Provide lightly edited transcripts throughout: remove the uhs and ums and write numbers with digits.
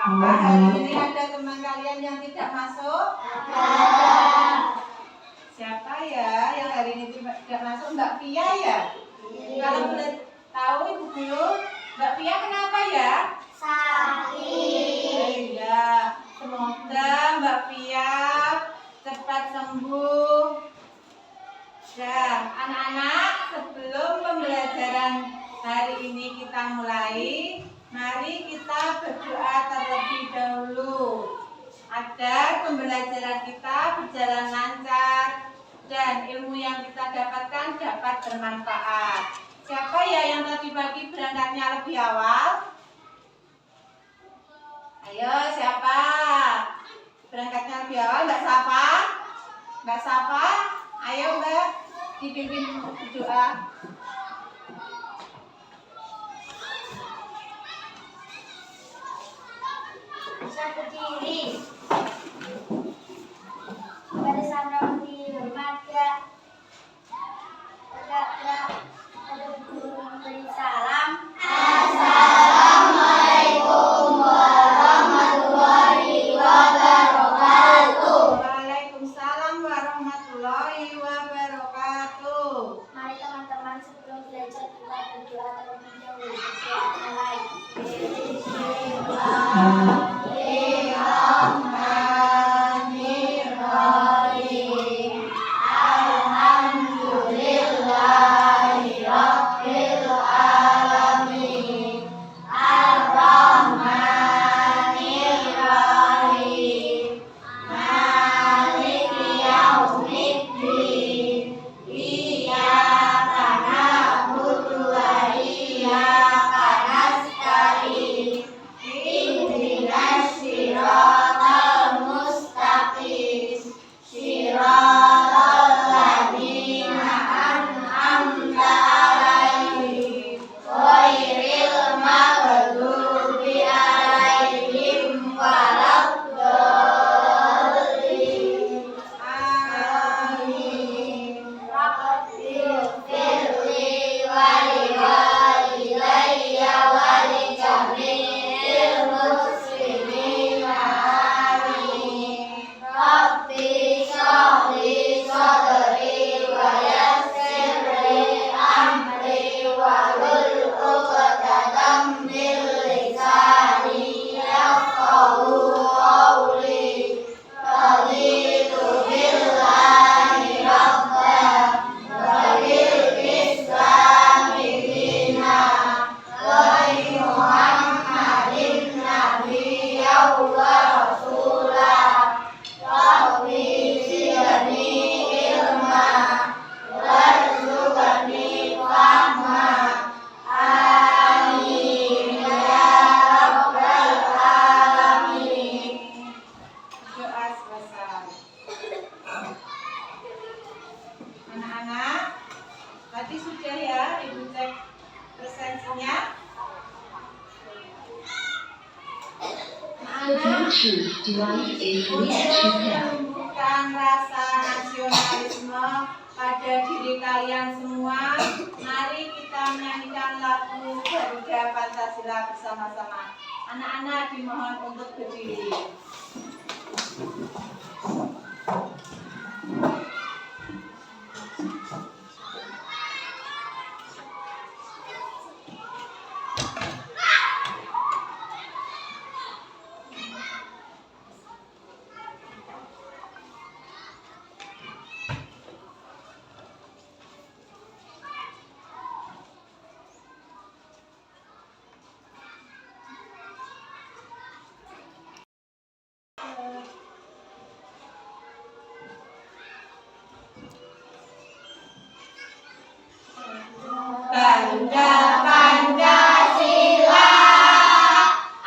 Apa hari ini ada teman kalian yang tidak masuk? Ada. Siapa ya yang hari ini tidak masuk? Mbak Pia ya? Kalau boleh tahu Ibu Guru, Mbak Pia kenapa ya? Sakit. Iya, semoga Mbak Pia cepat sembuh. Nah, anak-anak, sebelum pembelajaran hari ini kita mulai, mari kita berdoa terlebih dahulu agar pembelajaran kita berjalan lancar dan ilmu yang kita dapatkan dapat bermanfaat. Siapa ya yang tadi pagi berangkatnya lebih awal? Ayo, siapa? Berangkatnya lebih awal, Mbak Safa? Mbak Safa? Ayo Mbak, dipimpin berdoa. Saya berdiri. Barisan yang dihormati. Ada guru memberi salam. Assalamualaikum warahmatullahi wabarakatuh. Waalaikumsalam warahmatullahi wabarakatuh. Mari teman-teman sebelum belajar kita berdoa terlebih dahulu. Berdoa mulai. Bismillahirrahmanirrahim. Alhamdulillahirabbil alamin. Ar-Rahmanir-Rahim. Maliki yaumiddin. Iyyaka na'budu wa iyyaka nasta'in. Ihdinas siratal mustaqim. Siratal ladzina an'amta 'alaihim ghairil maghdubi 'alaihim waladdallin. Amin. Rabbighfirli wa liwalidayya wa li jami'il muslimina. Amin. Rabbi shrah li sadri wa yassir li amri wahlul 'uqdatam min lisani yafqahu qawli. Raditu billahi rabban wa bil islami dinan wa bi Muhammadin nabiyyan wa rasulah. Rabbi zidni ilma warzuqni fahma. Amin ya rabbal alamin. Doa selesai. Anak-anak, tadi sudah ya Ibu cek presensinya. Anak-anak, untuk menumbuhkan rasa nasionalisme pada diri kalian semua, mari kita menyanyikan lagu Garuda Pancasila bersama-sama. Anak-anak dimohon untuk berdiri. Garuda Pancasila,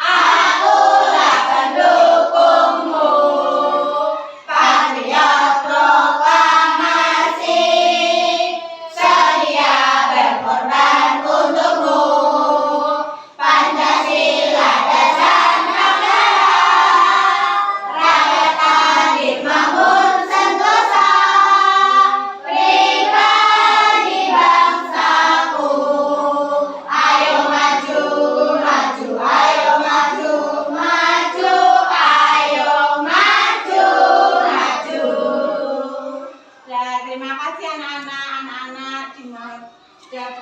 akulah pendukungmu. Patriot proklamasi, sedia berkorban untukmu. Pancasila dasar negara, rakyat adil makmur sentosa. Pribadi bangsaku terima kasih anak-anak. Anak-anak dimohon sudah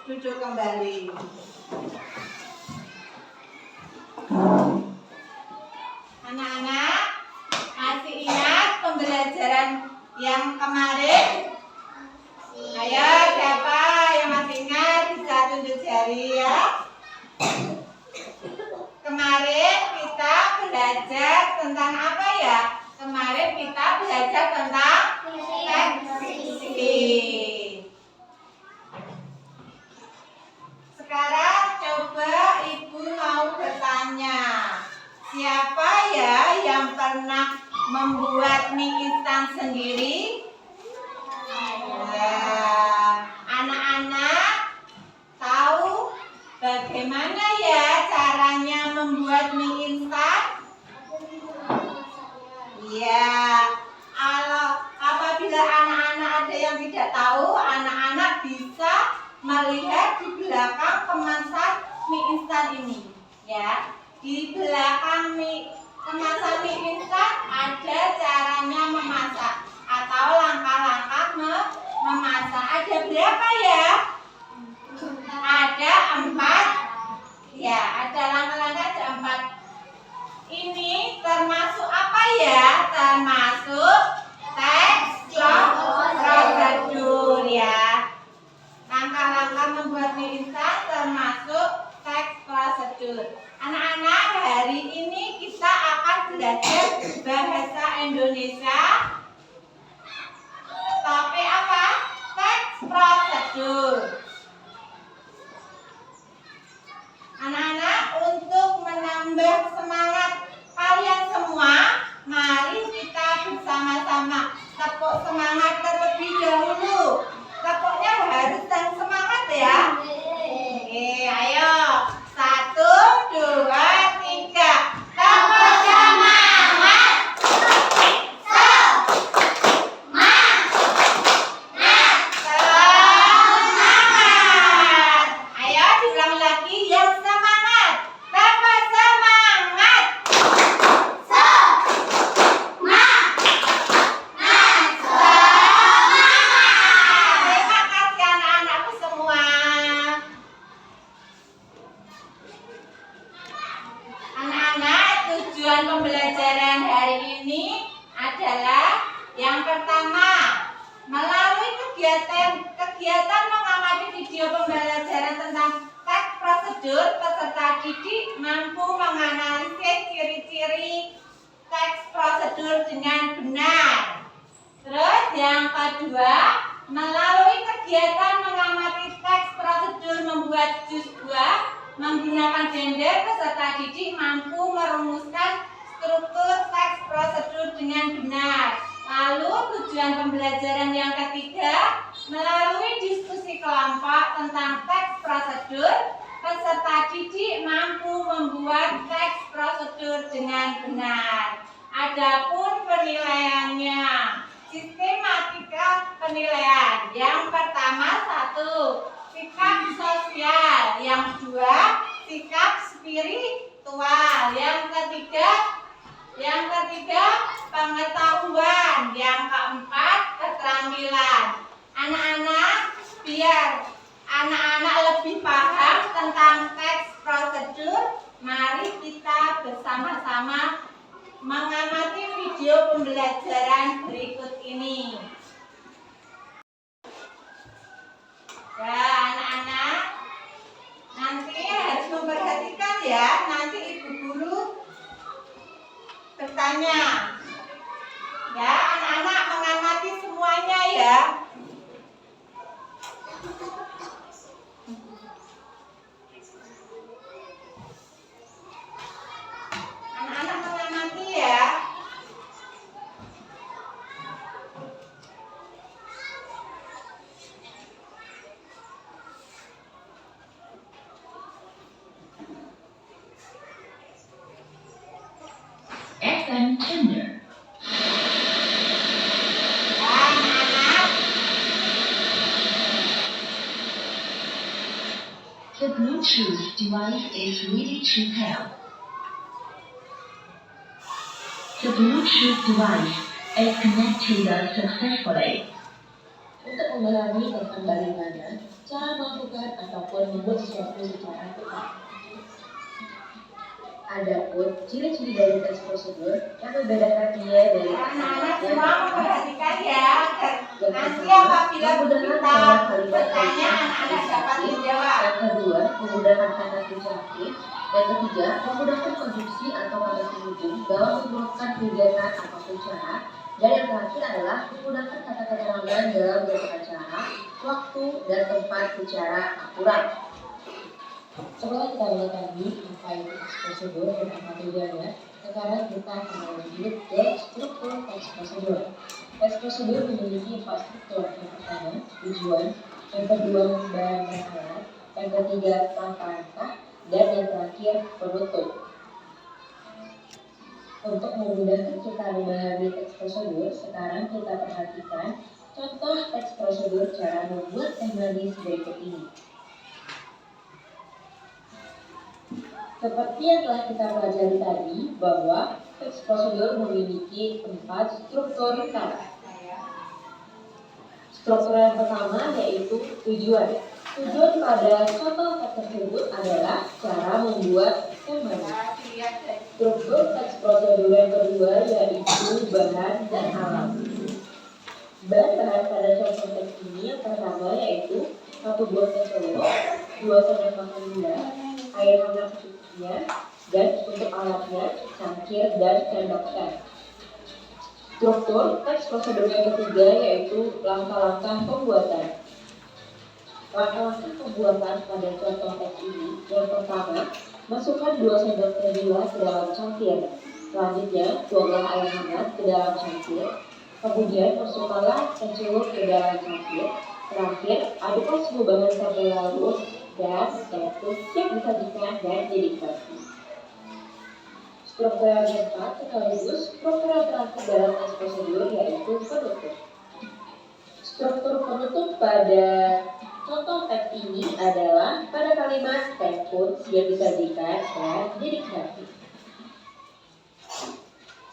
duduk kembali. Anak-anak, masih ingat pembelajaran yang kemarin? Ayo, siapa yang masih ingat bisa tunjuk jari ya. Kemarin kita belajar tentang apa ya? Kemarin kita belajar tentang tekstil. Sekarang coba Ibu mau bertanya. Siapa ya yang pernah membuat mie instan sendiri? Anak-anak tahu bagaimana ya caranya membuat mie instan? Iya. Apabila anak-anak ada yang tidak tahu, anak-anak bisa melihat di belakang kemasan mie instan ini. Ya, di belakang kemasan mie instan ada caranya memasak atau langkah-langkah memasak. Ada berapa ya? Ada 4. Ya, ada langkah-langkah ada 4. Ini termasuk apa ya? Termasuk teks prosedur ya. Langkah-langkah membuat mie instan termasuk teks prosedur. Anak-anak, hari ini kita akan belajar bahasa Indonesia. Topik apa? Teks prosedur. Anak-anak, untuk menambah semangat kalian semua, mari kita bersama-sama tepuk semangat terlebih dahulu. Tepuknya harus dan semangat ya. Oke, ayo. 1, 2, 3. Tepuk semangat. Semangat. Ayo diulang lagi yang semangat. Tepuk semangat. Terima kasih anak-anakku semua. Anak-anak, tujuan pembelajaran hari ini adalah yang pertama, melalui kegiatan mengamati video pembelajaran tentang teks prosedur, peserta didik mampu menganalisis ciri-ciri teks prosedur dengan benar. Terus yang kedua, melalui kegiatan mengamati teks prosedur membuat jus buah menggunakan blender, peserta didik mampu merumuskan struktur teks prosedur dengan benar. Lalu tujuan pembelajaran yang ketiga, melalui diskusi kelompok tentang teks prosedur, peserta didik mampu membuat teks prosedur dengan benar. Adapun penilaiannya, sistematika penilaian. Yang pertama 1, sikap sosial. Yang 2, sikap spiritual. Yang ketiga pengetahuan. Yang keempat keterampilan. Anak-anak, biar anak-anak lebih paham tentang teks prosedur, mari kita bersama-sama mengamati video pembelajaran berikut ini. Ya, anak-anak, nanti harus memperhatikan ya. Nanti ibu guru bertanya. Ya, anak-anak mengamati semuanya ya. Anak-anak mengamati ya. FM tender. Anak-anak, The Bluetooth device is ready to pair. The Bluetooth device is connected successfully. memahami tentang bagaimana cara melakukan ataupun membuat sesuatu secara tepat. Adapun ciri-ciri dari teks prosedur yang membedakan dia dari Anak-anak teks semua memperhatikan ya. Nanti apabila kita bertanya, anak-anak dapat menjawab. Yang kedua, menggunakan kata kunci aktif. Yang ketiga, menggunakan konstruksi atau kata penghubung dalam mengurutkan kegiatan ataupun cara. Dan yang terakhir adalah menggunakan kata keterangan dalam beberapa cara, waktu, dan tempat secara akurat. Setelah kita mengetahui apa itu teks prosedur dan apa tujuannya, sekarang kita akan lanjut ke struktur teks prosedur. Teks prosedur memiliki 4 struktur. Yang pertama, tujuan. Yang kedua, bahan dan alat. Yang ketiga, langkah-langkah. Dan yang terakhir, penutup. Untuk memudahkan kita memahami teks prosedur, sekarang kita perhatikan contoh teks prosedur cara membuat teh manis berikut ini. Seperti yang telah kita pelajari tadi, bahwa teks prosedur memiliki 4 struktur utama. Struktur yang pertama yaitu tujuan. Tujuan pada contoh teks tersebut adalah cara membuat teh manis. Struktur teks prosedur yang kedua yaitu bahan dan alat. Bahan-bahan pada contoh teks ini yang pertama yaitu 1 buah teh telur, 2 sendok makan gula, air hangat secukupnya, dan untuk alatnya cangkir dan sendok teh. Struktur teks prosedur yang ketiga yaitu langkah-langkah pembuatan. Langkah-langkah pembuatan pada contoh teks ini yang pertama, masukkan 2 sendok teh gula ke dalam cangkir. Selanjutnya, tuanglah air hangat ke dalam cangkir. Kemudian masukkanlah teh celup ke dalam cangkir. Terakhir, aduklah semua bahan sampai larut dan teh pun siap disajikan dan dinikmati. Struktur yang keempat sekaligus struktur yang terakhir dalam teks prosedur yaitu penutup. Struktur penutup pada contoh teks ini adalah pada kalimat teh pun siap disajikan dan dinikmati.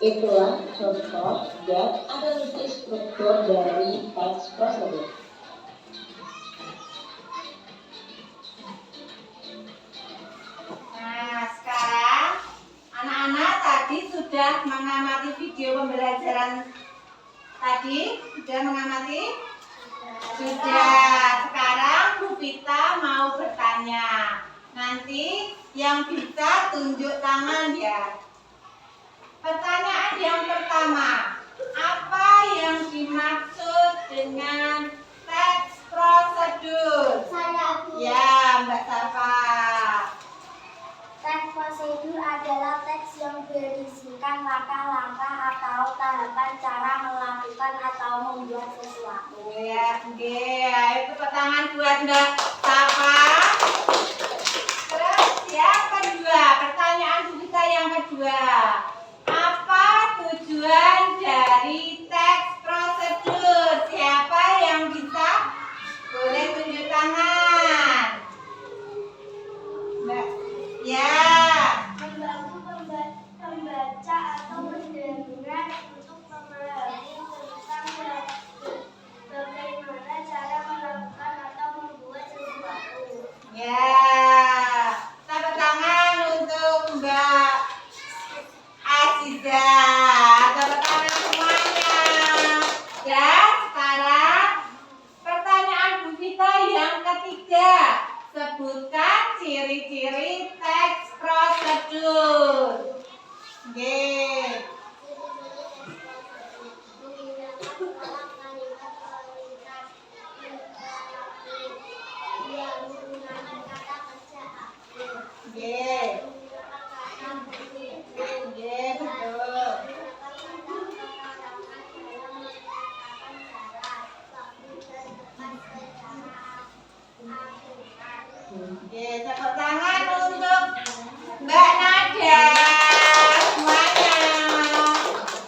Itulah contoh dan analisis struktur dari teks prosedur. Nah, sekarang anak-anak tadi sudah mengamati video pembelajaran tadi. Sudah mengamati? Sudah. Sekarang Bu Vita mau bertanya. Nanti yang bisa tunjuk tangan ya. Pertanyaan yang pertama, apa yang dimaksud dengan teks prosedur? Saya Bu. Ya, Mbak Safa. Teks prosedur adalah teks yang berisikan langkah-langkah atau tahapan cara melakukan atau membuat sesuatu. Ya, oke. Itu tangan buat Mbak Safa. Terus yang kedua, pertanyaan Bu Vita yang kedua. Apa tujuan dari teks prosedur? Siapa yang bisa? Boleh tunjuk tangan. Mbak. Ya. Membantu pembaca atau pendengar untuk memahami tentang bagaimana cara melakukan atau membuat sesuatu. Ya. Tepuk tangan untuk Mbak Aziza. Tepuk tangan semuanya. Dan sekarang pertanyaan Bu Vita yang ketiga. Sebutkan ciri-ciri teks prosedur. Oke. Oke. Oke, betul. Oke, tepuk tangan untuk Mbak Nada semuanya.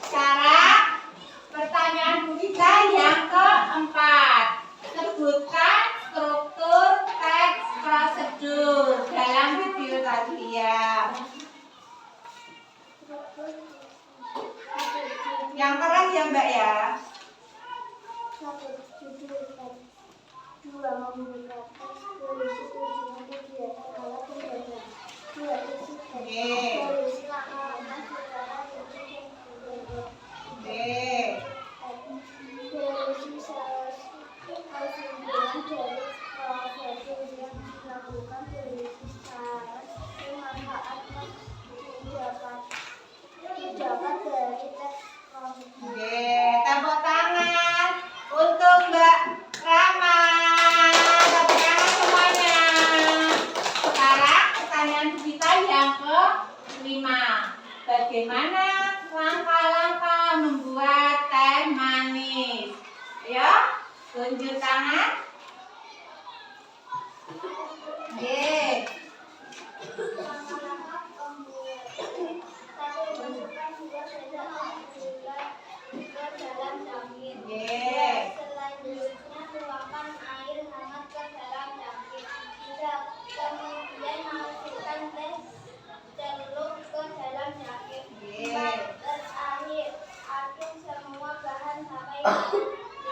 Sekarang pertanyaan Bu Vita yang keempat. Sebutkan struktur teks prosedur dalam video tadi ya. Yang keras ya Mbak ya. menulis teks. 2. Membuka teks berisi tujuan kegiatan alat pembelajaran. 2. Isi teks berisi langkah-langkah secara rinci dan berbeda. Berisi kesimpulan dari prosedur yang dilakukan, berisi syarat manfaat yang didapat dari teks prosedur. Tepuk tangan untuk Mbak Rama. Tepuk tangan semuanya. Sekarang pertanyaan kita yang ke-5. Bagaimana langkah-langkah membuat teh manis? Ayo, tunjuk tangan. Langkah-langkah pembuatan. 1. Masukkan 2 sendok teh gula ke dalam cangkir. 2. Selanjutnya tuangkan air hangat ke dalam cangkir. 3. Kemudian masukkan teh celup ke dalam cangkir. 4. Terakhir aduk semua bahan sampai merata.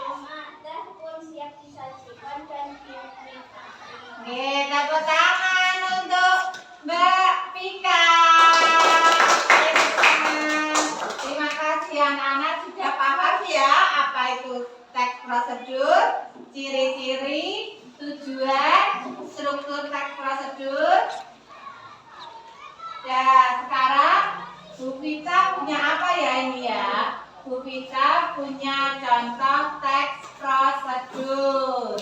5. Teh pun siap disajikan dan dinikmati. Tepuk tangan untuk Mbak Pika. Terima kasih anak-anak sudah paham ya apa itu teks prosedur, ciri-ciri, tujuan, struktur teks prosedur. Dan sekarang Bu Vita punya apa ya ini ya? Bu Vita punya contoh teks prosedur.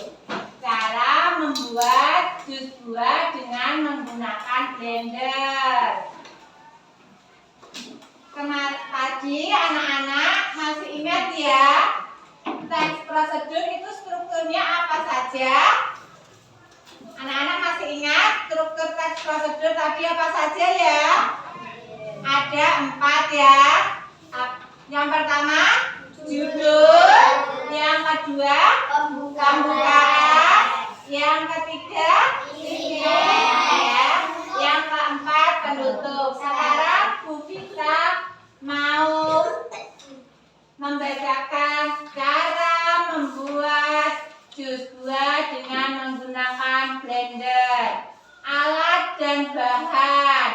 Cara membuat jus buah dengan menggunakan blender. Tadi anak-anak masih ingat ya, teks prosedur itu strukturnya apa saja? Anak-anak masih ingat struktur teks prosedur tadi apa saja ya? Ada 4 ya. Yang pertama judul, yang kedua pembukaan, yang ketiga ya, yang keempat penutup. Sekarang Bu Vita mau membacakan cara membuat jus buah dengan menggunakan blender. Alat dan bahan: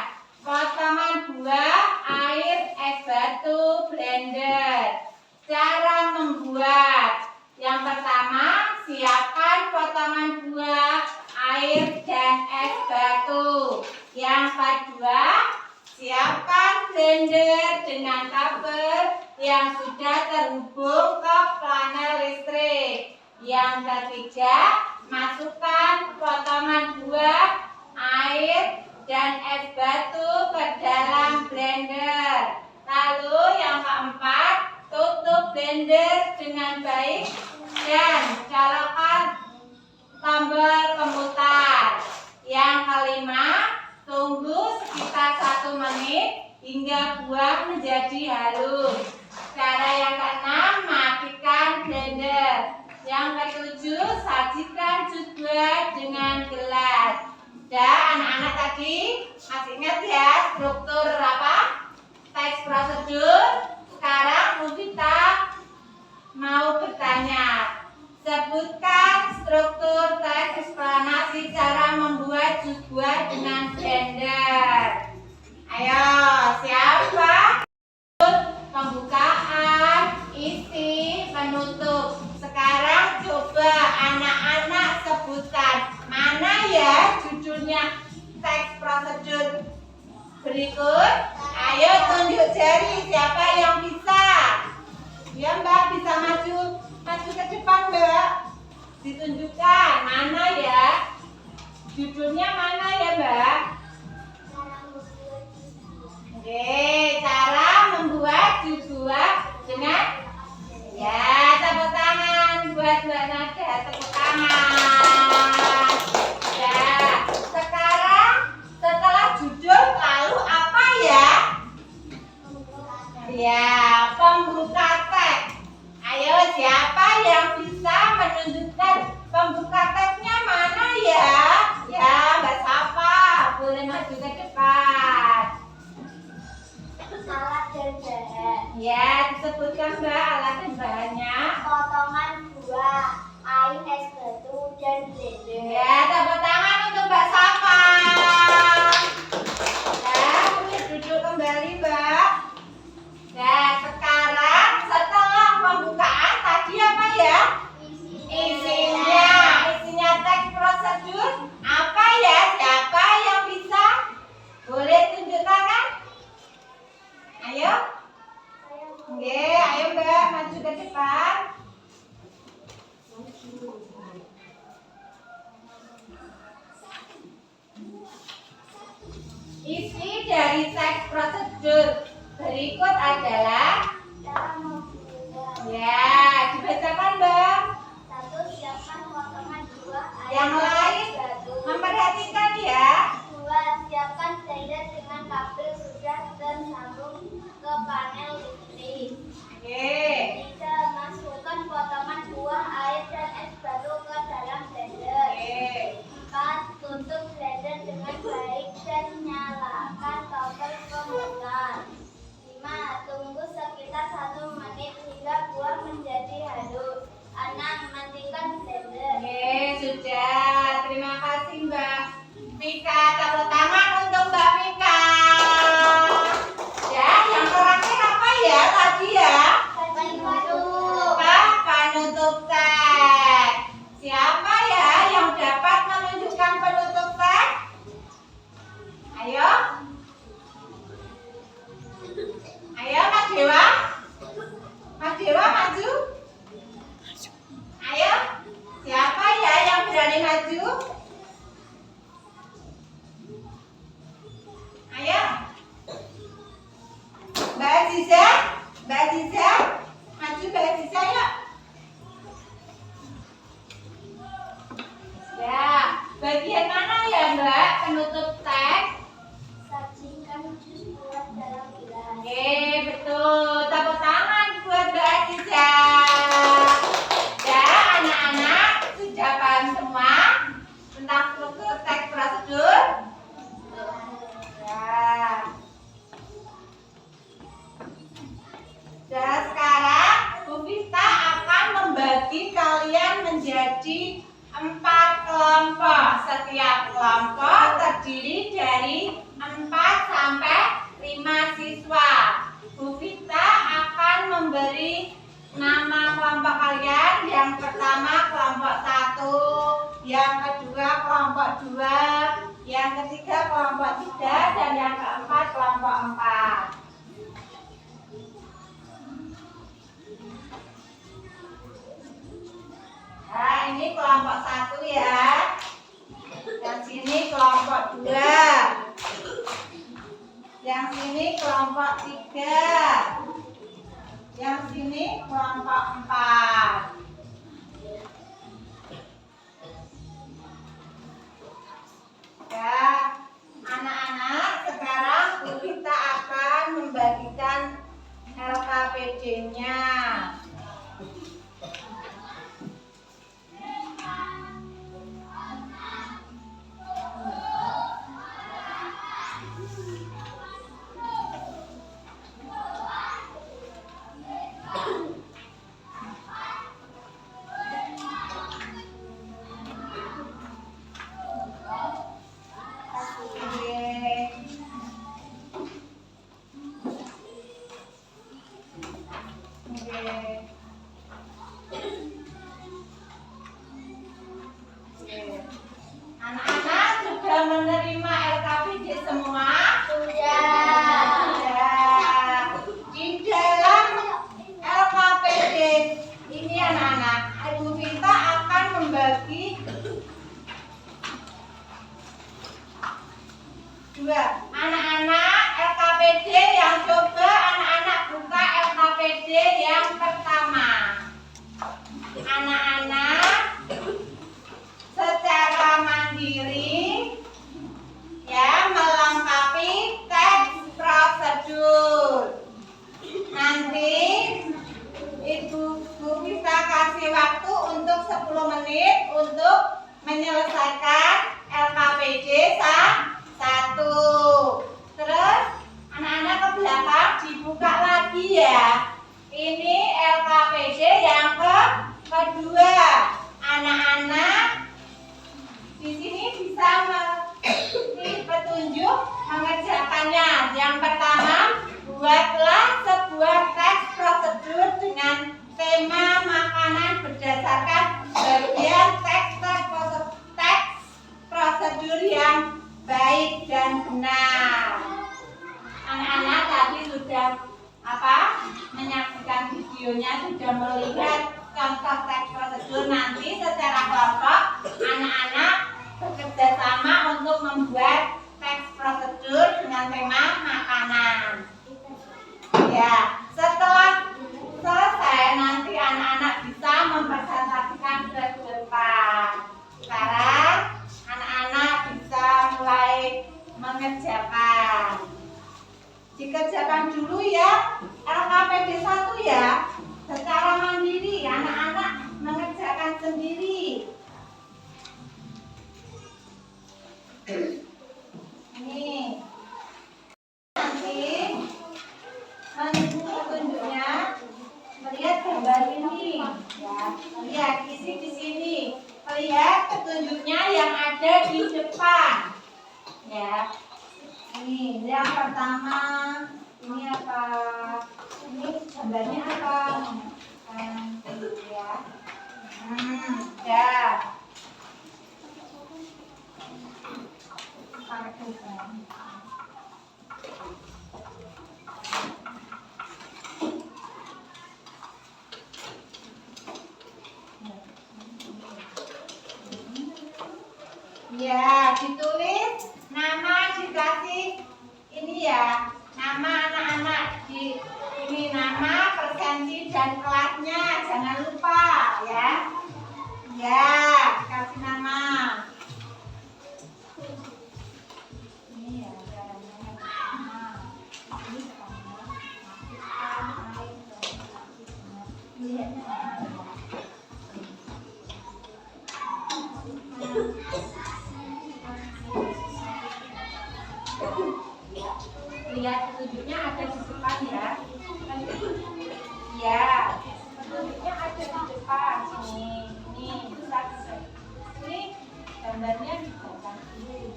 potongan buah, air, es batu, blender. Cara membuat: yang pertama, siapkan potongan buah, air, dan es batu. Yang kedua, siapkan blender dengan kabel yang sudah terhubung ke panel listrik. Yang ketiga, masukkan potongan buah, air, dan es batu ke dalam blender. Lalu yang keempat, tutup blender dengan baik dan colokkan tombol pemutar. Yang kelima, tunggu sekitar 1 menit hingga buah menjadi halus. Cara yang keenam, matikan blender. Yang ketujuh, sajikan jus buah dengan gelas. Dan anak-anak tadi masih ingat ya struktur apa? Teks prosedur. Sekarang Bu Vita mau bertanya. Sebutkan struktur teks eksplanasi cara membuat jus buah dengan blender. Ayo, siapa? Pembukaan, isi, penutup. Sekarang coba anak-anak sebutkan mana ya judulnya teks prosedur berikut. Ayo tunjuk jari siapa yang bisa. Ya Mbak, bisa maju ke depan Mbak. Ditunjukkan mana ya judulnya, mana ya Mbak? Oke, cara membuat jus buah dengan ya, tepuk tangan buat Mbak Nada, tepuk tangan. Ya, sekarang setelah judul lalu apa ya? Ya, pembuka teks. Ayo, siapa yang bisa menunjukkan pembuka teksnya mana ya? Ya, Mbak Yang lain memperhatikan ya. 2. Siapkan blender dengan kabel sudah tersambung ke panel listrik. Oke. 3. Masukkan potongan buah, air, dan es batu ke dalam blender. Oke. 4. Tutup blender dengan baik dan nyalakan tombol pemutar. 5. Tunggu sekitar 1 menit hingga buah menjadi halus. 6. Matikan blender. Oke, sudah. Terima kasih Mbak Mika. Tepuk tangan untuk Mbak Mika. Ya, yang terakhir apa ya tadi ya? Penutup teks. Siapa ya yang dapat menunjukkan penutup teks? Ayo. Ayo Mas Dewa. Mas Dewa maju. Ayo. Siapa ya yang berani maju? Ayo. Mbak Aziza. Mbak Aziza. Maju Mbak Aziza yuk. Ya, bagian mana ya Mbak penutup teks? Sajikan jus buah dalam gelas. Oke, betul. Tepuk tangan buat Mbak Aziza. Ya, anak-anak sudah paham semua tentang struktur teks prosedur? Ya. Dan sekarang Bu Vista akan membagi kalian menjadi 4 kelompok. Setiap kelompok terdiri dari 4 sampai 5 siswa. Bu Vista akan memberi nama kelompok kalian. Yang pertama kelompok 1, yang kedua kelompok 2, yang ketiga kelompok 3, dan yang keempat kelompok 4. Nah, ini kelompok 1 ya. Yang sini kelompok 2. Yang sini kelompok 3. Yang sini kelompok 4. Ya, anak-anak, sekarang kita akan membagikan LKPD-nya. Anak-anak sudah menerima LKPD semua? Sudah. Di dalam LKPD ini anak-anak, Ibu Vita akan membagi 2. Anak-anak LKPD yang coba anak-anak buka LKPD yang pertama. Anak-anak secara mandiri ya melengkapi teks prosedur. Nanti Ibu bisa kasih waktu untuk 10 menit untuk menyelesaikan LKPD 1. Terus anak-anak ke belakang dibuka lagi ya. Ini LKPD yang kedua. Anak-anak di sini bisa memberi petunjuk mengerjakannya. Yang pertama, buatlah sebuah teks prosedur dengan tema makanan berdasarkan bagian teks prosedur yang baik dan benar. Anak-anak tadi sudah menyaksikan videonya, sudah melihat contoh teks prosedur. Nanti melihat petunjuknya yang ada di depan. Ya. Ini yang pertama. Ini apa? Ini gambarnya apa? Ya. Ya. Ya, ditulis nama, dikasih ini ya, nama anak-anak di ini, nama, persensi dan kelasnya, jangan lupa ya. Ya, kasih nama. Ini ya, nama. Ini lihatnya. Lihat petunjuknya ada di depan ya. Ya, petunjuknya ada di depan sini. Ini bisa. Ini gambarnya dibaca dulu.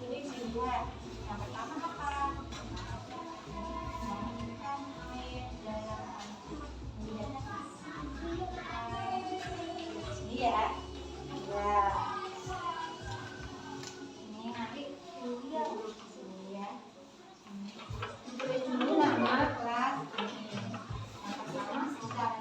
Ini dilihat. Yang pertama apa? Ini ya. Ya. Ini nanti dilihat di sini ya. Tulis dulu nama kelas ini. Yang pertama secara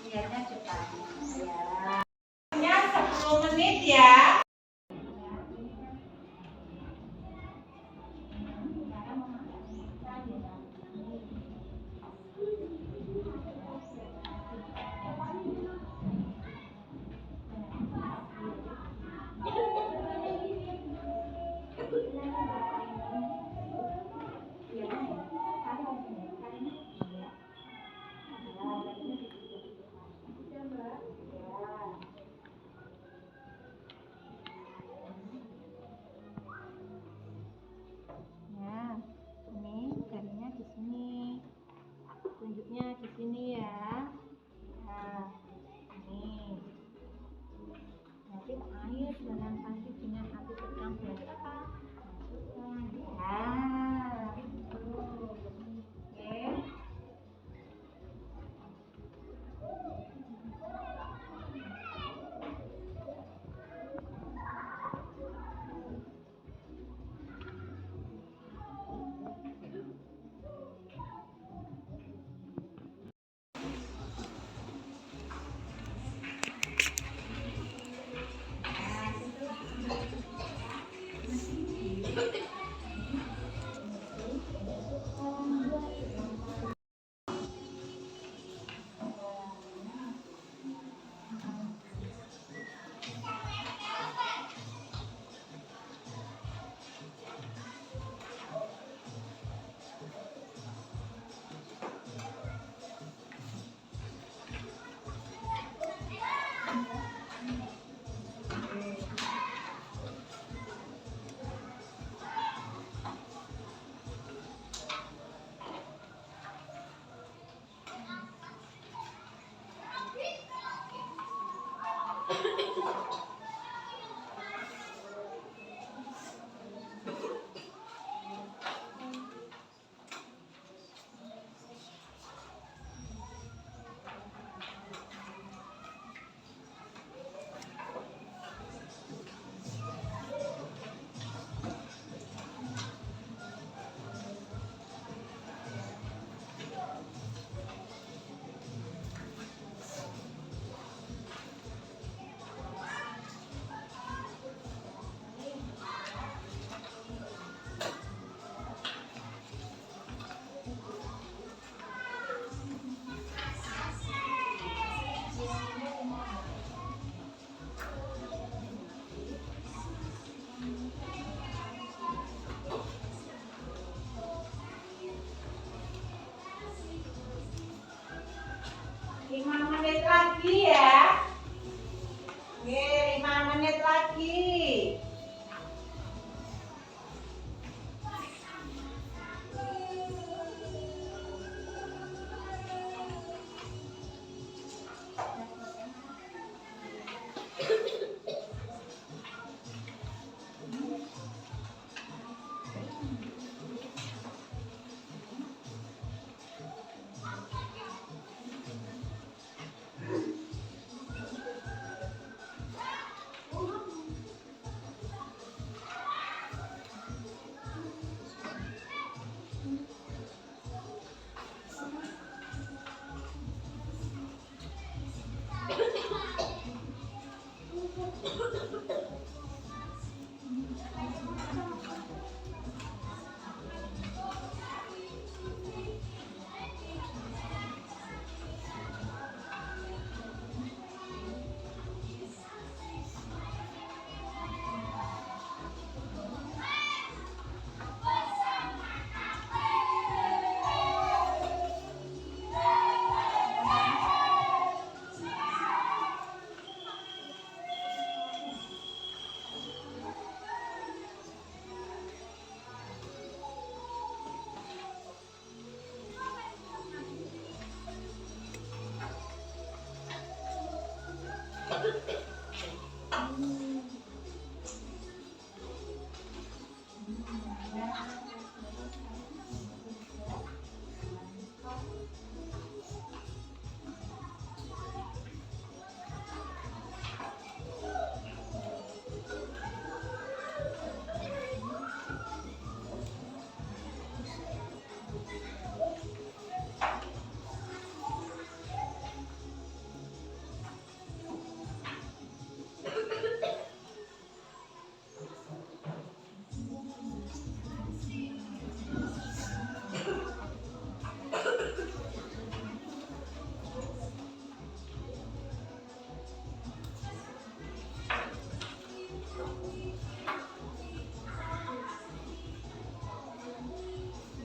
lihatnya cepat ya. 10 menit ya. Ya, ini jarinya di sini, tunjuknya di sini ya. Nah, ini nanti air dalam tangki dengan api sedang berapa? Masukkan. Ya, oke. Lima menit lagi ya.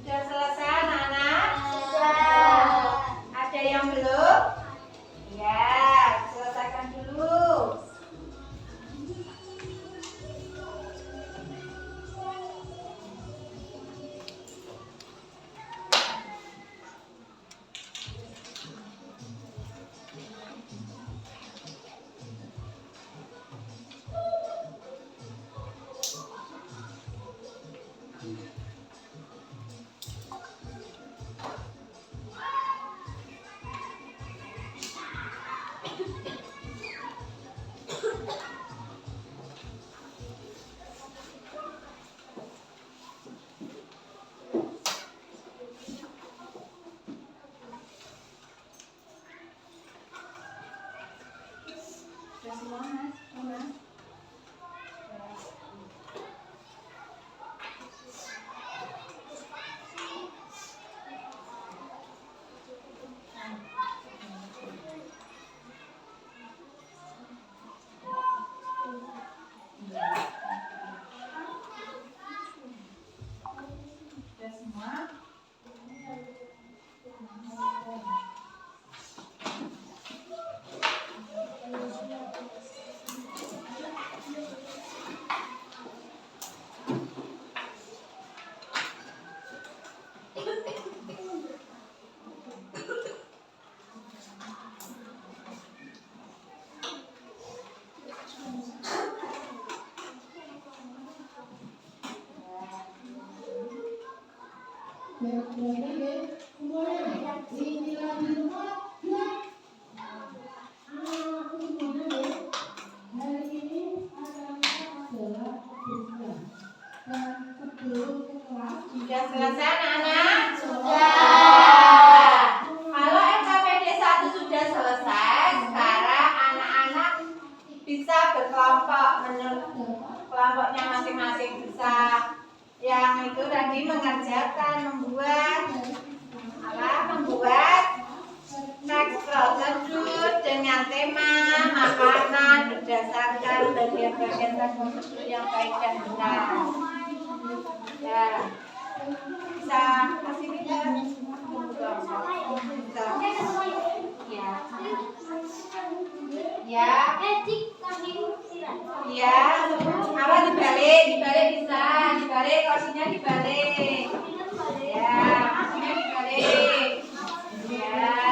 Sudah selesai anak-anak? Sudah. Ada yang belum? Ya, selesaikan dulu. Sudah semua, Mas? Mas? Sudah semua? Sudah selesai anak-anak? Sudah. Kalau LKPD 1 sudah selesai, sekarang anak-anak bisa berkelompok menurut kelompoknya masing-masing, bisa yang itu tadi mengerjakan membuat teks prosedur dengan tema makanan berdasarkan bagian-bagian tersebut yang baik dan benar. Ya, bisa kasih kita bisa. Ya, ya, apa dibalik bisa, dibalik kursinya dibalik. Ya, kursinya dibalik. Ya.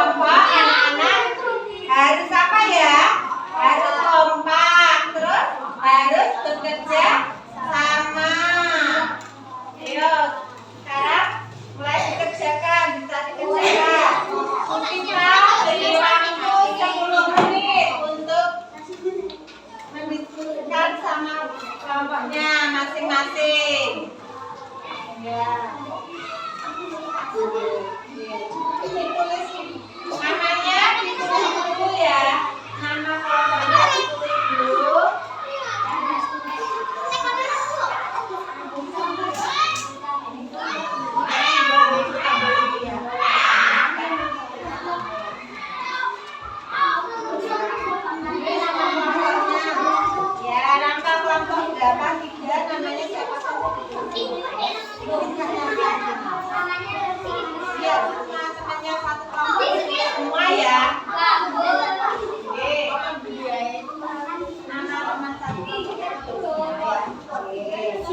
kelompok anak-anak harus apa ya? Harus kompak, terus harus bekerja sama. Ayo, sekarang mulai dikerjakan, bisa dikerjakan. Kita beri waktu 10 menit untuk mendiskusikan sama kelompoknya masing-masing. Ya. Ditulis namanya, ditulis dulu ya. Nama kelompoknya ditulis dulu. Ya, nama kelompok 83 namanya siapa saja ditulis. Ya, teman-temannya satu kelompok semua ya. Oke. Nama teman satu kelompok ya.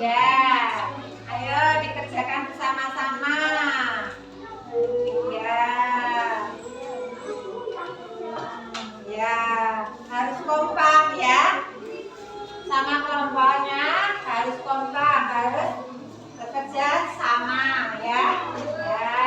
Ya, ayo dikerjakan bersama-sama. Ya, ya, harus kompak ya. Sama kelompoknya harus kompak, harus bekerja sama ya. Ya.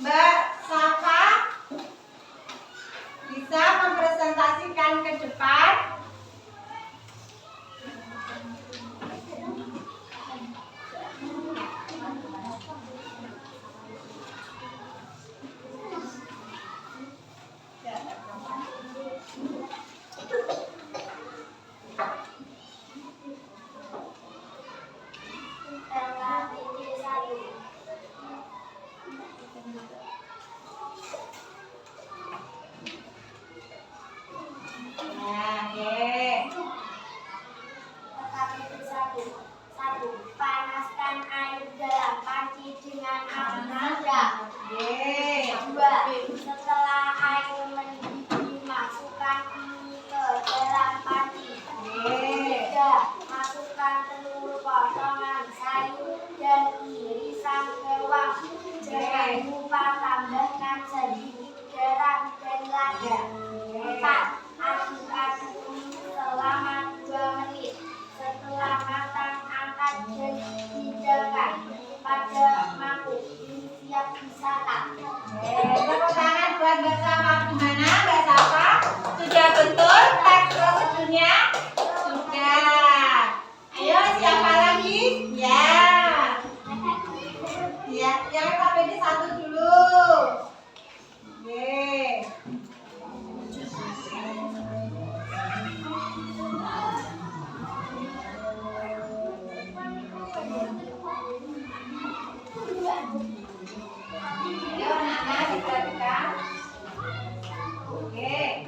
Mbak Safa bisa mempresentasikan ke depan. Tepuk tangan buat Mbak Safa. Gimana Mbak Safa? Sudah betul teks prosedurnya? Sudah. Ayo siapa lagi? Ya. Ya, yang KPD 1 dulu. Oke. Ayo anak-anak diperhatikan. Oke.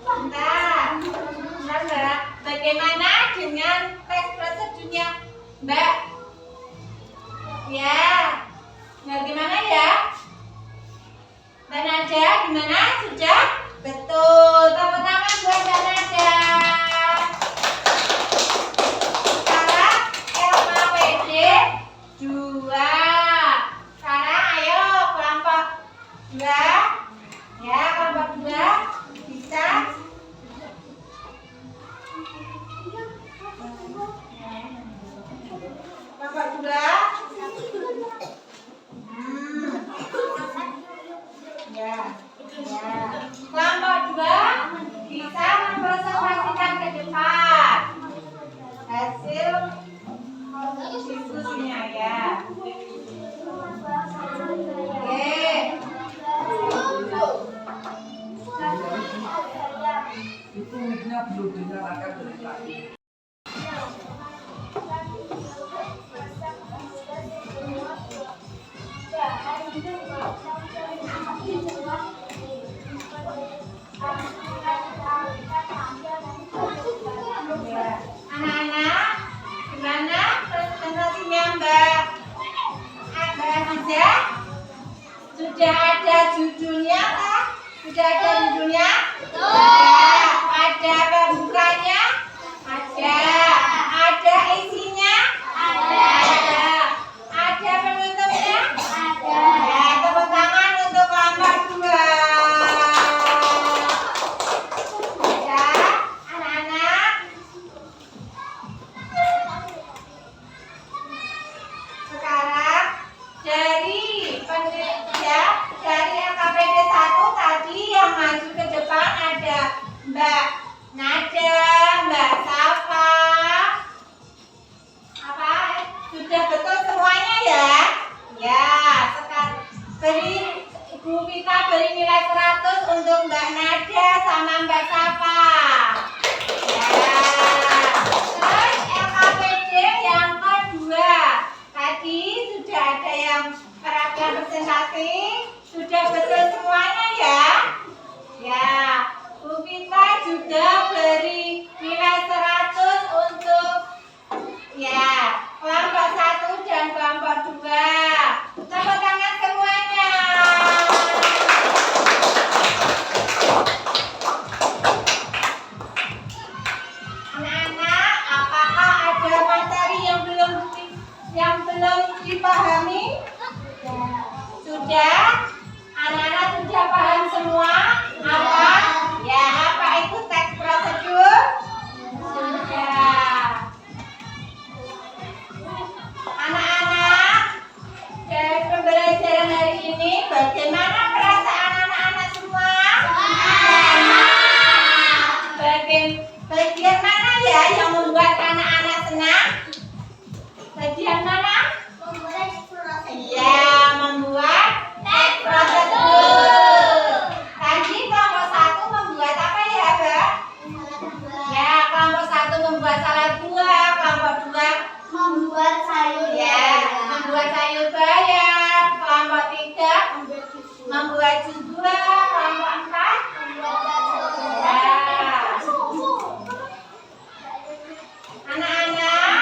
Bentar, Mbak. Bagaimana dengan teks prosedurnya, Mbak? Ya, bagaimana ya? Mbak Nada, gimana? Sudah? Betul. Tepuk tangan buat Mbak Nada. Sekarang LKPD 2. Sekarang ayo kelompok 2. Ya, kelompok 2 bisa. Kelompok 2. Ya. Ya. Kelompok 2 bisa mempresentasikan ke depan hasil diskusinya ya. Oke. Itu mic-nya belum dinyalakan dari tadi. Ya. Anak-anak, gimana presentasinya Mbak Hadiza? Sudah ada judulnya kah? Sudah ada judulnya? Ya. Ada pembukanya? Ada. Ada isinya? Ada. Ada penutupnya? Ada. Ya, tepuk tangan untuk kelompok 2. Ya, anak-anak. Sekarang dari penelitian dari LKPD 1 tadi yang maju ke depan ada Mbak Nada, Mbak Safa. Apa? Sudah betul semuanya ya? Ya, sekarang beri Ibu Vita beri nilai 100 untuk Mbak Nada sama Mbak Safa. Ya. Terus LKPD yang kedua. Tadi sudah ada yang perhatian presentasi. Sudah betul semuanya ya? Ya. Bu Vita juga beri nilai 100 untuk ya kelompok 1 dan kelompok 2. Tepuk tangan semuanya. Anak-anak, apakah ada materi yang belum dipahami? Sudah? Anak-anak sudah paham semua? Apa? Ya, apa itu teks prosedur? Sudah. Anak-anak, dari pembelajaran hari ini bagaimana perasaan anak-anak semua? Bagian mana ya yang membuat anak-anak senang? Bagian mana? Iya, membuat teks prosedur. Tadi kelompok 1 membuat apa ya, Mbak? Ya, kelompok 1 membuat salad buah, kelompok 2 Membuat sayur ya, membuat sayur bayam, kelompok 3 membuat jus buah, kelompok 4 ya. Anak-anak,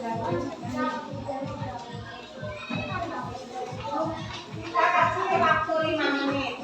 Kita kasih waktu 5 menit.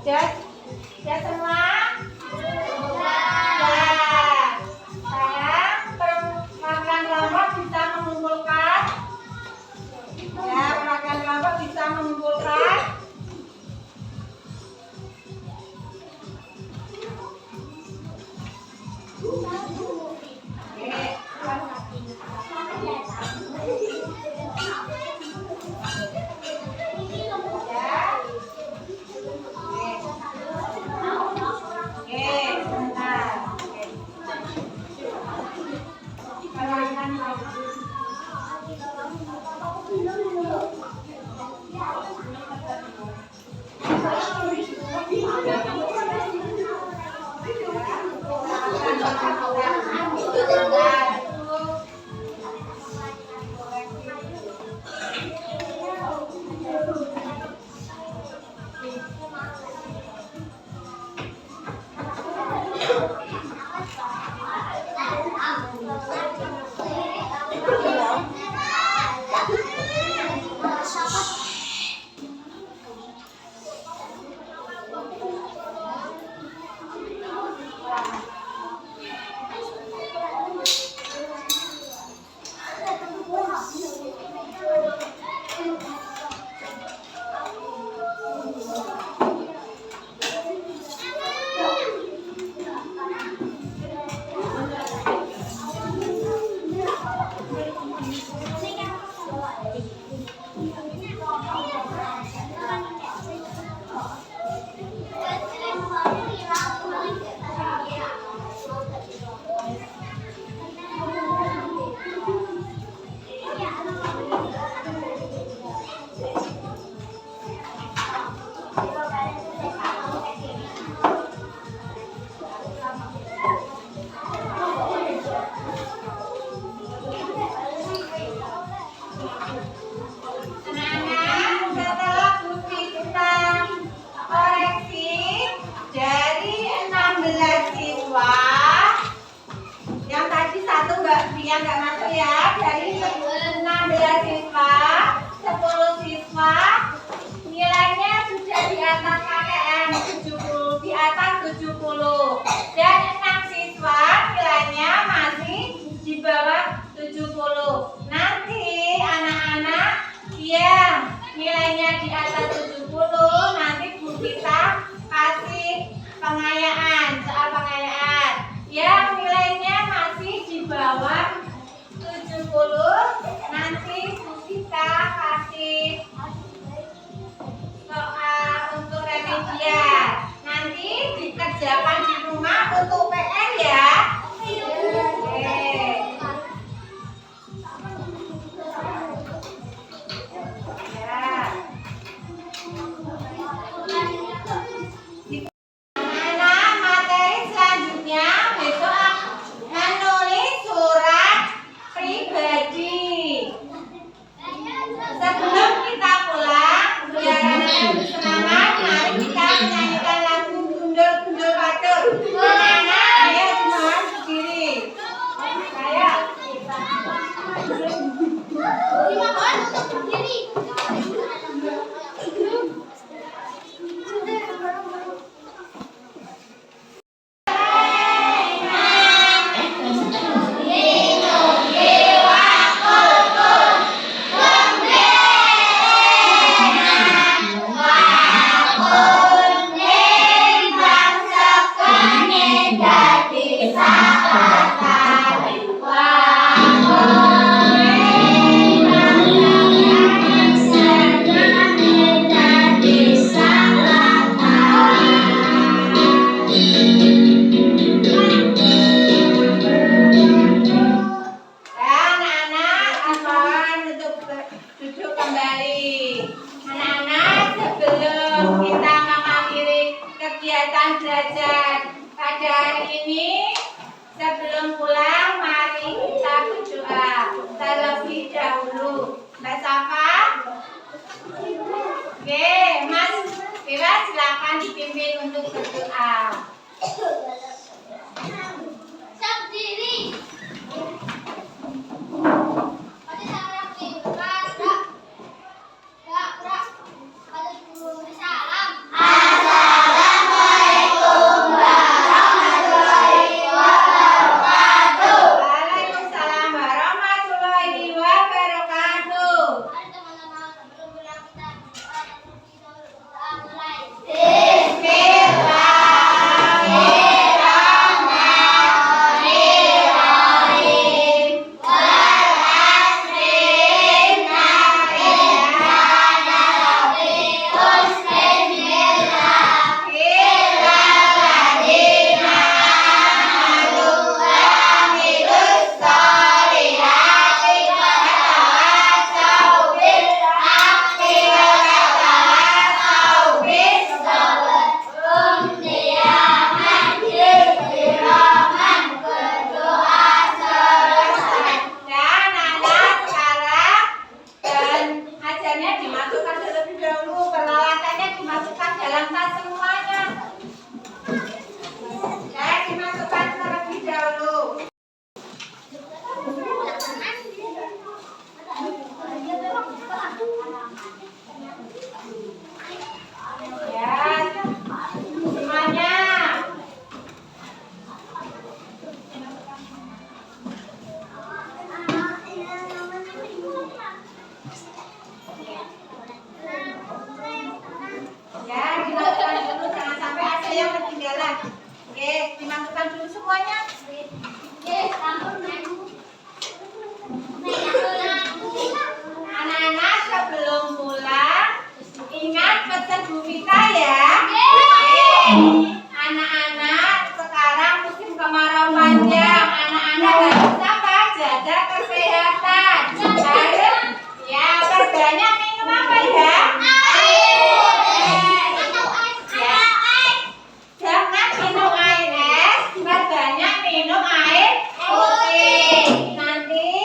Cek, cek semua. Ya, sayang, perwakilan kelompok bisa mengumpulkan. Ya, perwakilan kelompok bisa mengumpulkan. ujian. Nanti dikerjakan di rumah untuk PR ya. Oke. Anak, materi selanjutnya besok menulis surat pribadi. Sebelum kita pulang, biar anak semangat, mari kita menyanyikan lagu Gundul-Gundul Batur. Anak-anak, ayo semangat berdiri. Saya. Anak-anak akan duduk kembali. Anak-anak, sebelum kita mengakhiri kegiatan belajar pada hari ini, sebelum pulang, mari kita berdoa terlebih dahulu. Mbak Safa? Oke, Mas Dewa silakan dipimpin untuk berdoa. Waalaikumsalam warahmatullahi wabarakatuh. Dan anak sekarang dan ajarnya dimasukkan terlebih dahulu, peralatannya dimasukkan dalam tas semuanya. Dan dimasukkan terlebih dahulu. Ya, semuanya. Ya, dimasukkan dulu, jangan sampai ada yang ketinggalan. Oke, dimasukkan dulu semuanya. Anak-anak, sebelum pulang, ingat pesan Bu Vita ya. Anak-anak, sekarang musim kemarau panjang. Anak-anak harus apa? Jaga kesehatan. Harus ya perbanyak minum apa ya? Jangan minum air es, perbanyak minum air putih. Nanti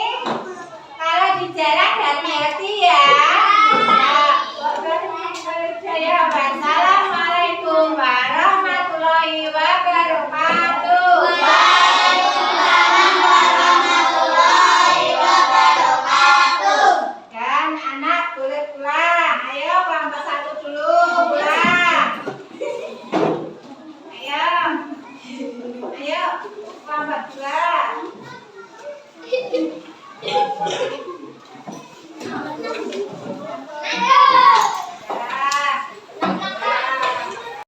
kalau di jalan hati-hati ya. Wassalamualaikum warahmatullahi wabarakatuh. Dan anak boleh pulang. Ayo kelompok 1 dulu pulang. Ayo kelompok 2.